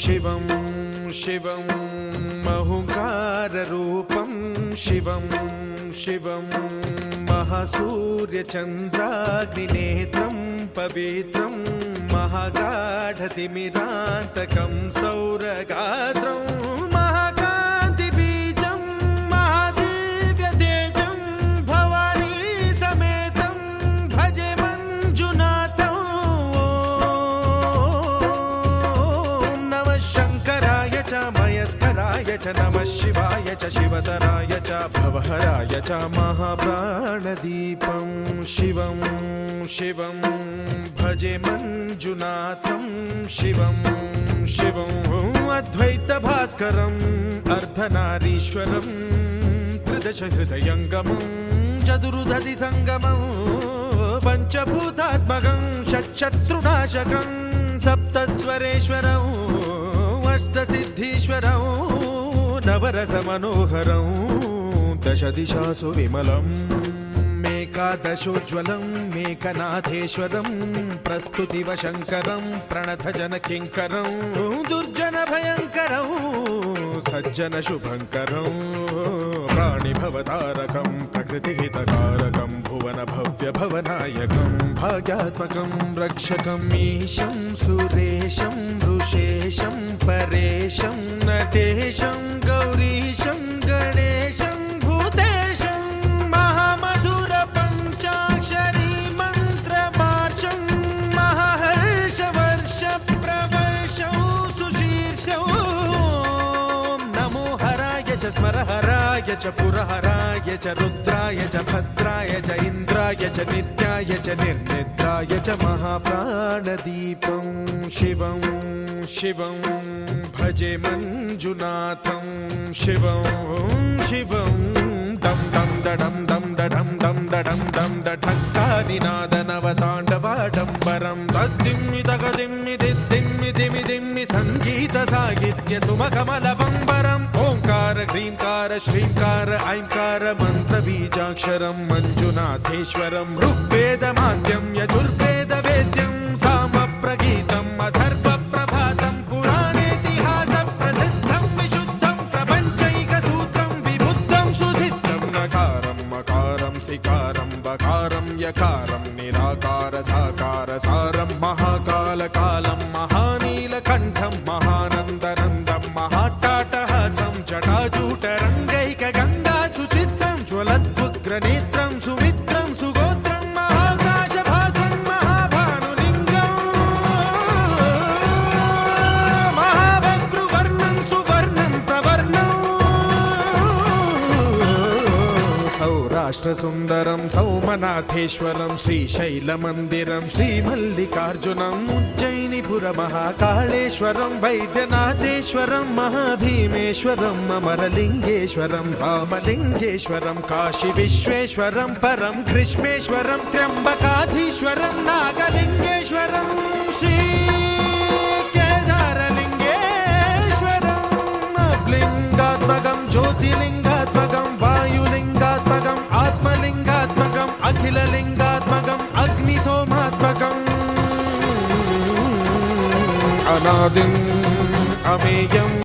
शिवं शिवं महुकाररूपं शिवं शिवं महासूर्यचन्द्राग्निनेत्रं पवित्रं महागाढतिमिरान्तकं सौरगात्रं महाकान्तिबीजं महादिव्यतेजं भवानी समेतं भजे मञ्जुनाथं। ॐ नमः शङ्कराय च मयस्कराय च नमः शिवाय च शिवतराय च भवहराय च महाप्राणदीपं शिवं शिवं भजे मञ्जुनाथं शिवं शिवं अद्वैतभास्करम् अर्धनारीश्वरं त्रिदशहृदयङ्गमं चतुर्दधिसङ्गमं पञ्चभूतात्मकं षट्शत्रुनाशकं सप्तस्वरेश्वरम् अष्टसिद्धीश्वरं नवरसमनोहरं दशदिशासु विमलम् एकादशोज्ज्वलं मेकनाथेश्वरं प्रस्तुतिवशङ्करं प्रणतजनकिङ्करं दुर्जनभयङ्करं सज्जनशुभङ्करं प्राणिभवतारकं प्रकृतिहितकारकं भुवनभव्यभवनायकं भाग्यात्मकं रक्षकं ईशं सुरेशं ऋषेशं परेशं नटेशं गौरीशं गणेशं भूतेशं महामधुर पञ्चाक्षरी मन्त्रमार्चं महाहर्षवर्ष प्रवर्षं सुशीर्षं नमो हराय च स्मरहराय च पुरहराय च रुद्राय च भद्राय च इन्द्राय च नित्याय च निर्निद्राय च महाप्राणदीपं शिवं शिवं भजे मञ्जुनाथं शिवं शिवं दं दं दडं दं दडं दं दडं दं दढक्कानिनादनवताण्डवाडम्बरं तद्दिम्मि तगदिम्मि दिद्दिम्मि दिमि दिम्मि सङ्गीतसाहित्य सुमकमलबम्बरम् ओङ्कार ह्रीङ्कार श्रीङ्कार ऐङ्कार मन्त्रबीजाक्षरं मञ्जुनाथेश्वरं ऋग्वेदमाद्यं यजुर्वेदवेद्यं सामप्रगीतम् अथर्वप्रभातं पुराणेतिहासप्रसिद्धं विशुद्धं प्रपञ्चैकसूत्रं विबुद्धं सुसिद्धं नकारं मकारं सिकारं बकारं यकारं निराकार साकार सारं महाकालकालं महानीलकण्ठं महानन्दनन्दं महाट्टाटहासं जटाजूटरङ्गैकगङ्गा सुचित्रं ज्वलद्भुग्रनेत्रं सुमित्रं सुगोत्रं महाकाशभासं महाभानुलिङ्गं महाबभ्रुवर्णं सुवर्णं प्रवर्णं सौराष्ट्रसुन्दरं सौमनाथेश्वरं श्रीशैलमन्दिरं श्रीमल्लिकार्जुनम् उज्जयिनीपुरमहाकाळेश्वरं वैद्यनाथेश्वरं महाभीमेश्वरम् अमरलिङ्गेश्वरं रामलिङ्गेश्वरं काशीविश्वेश्वरं परं ग्रीष्मेश्वरं त्र्यम्बकाधीश्वरं नागलिङ्गेश्वरं श्रीकेदारलिङ्गेश्वरम् अब्लिङ्गात्मकं ज्योतिलिङ्गात्मकं वायुलिङ्गात्मकम् आत्मलिङ्गात्मकम् अखिललिङ्गात्मकम् अग्निसोमात्मकम् अनादिम् अमेयम्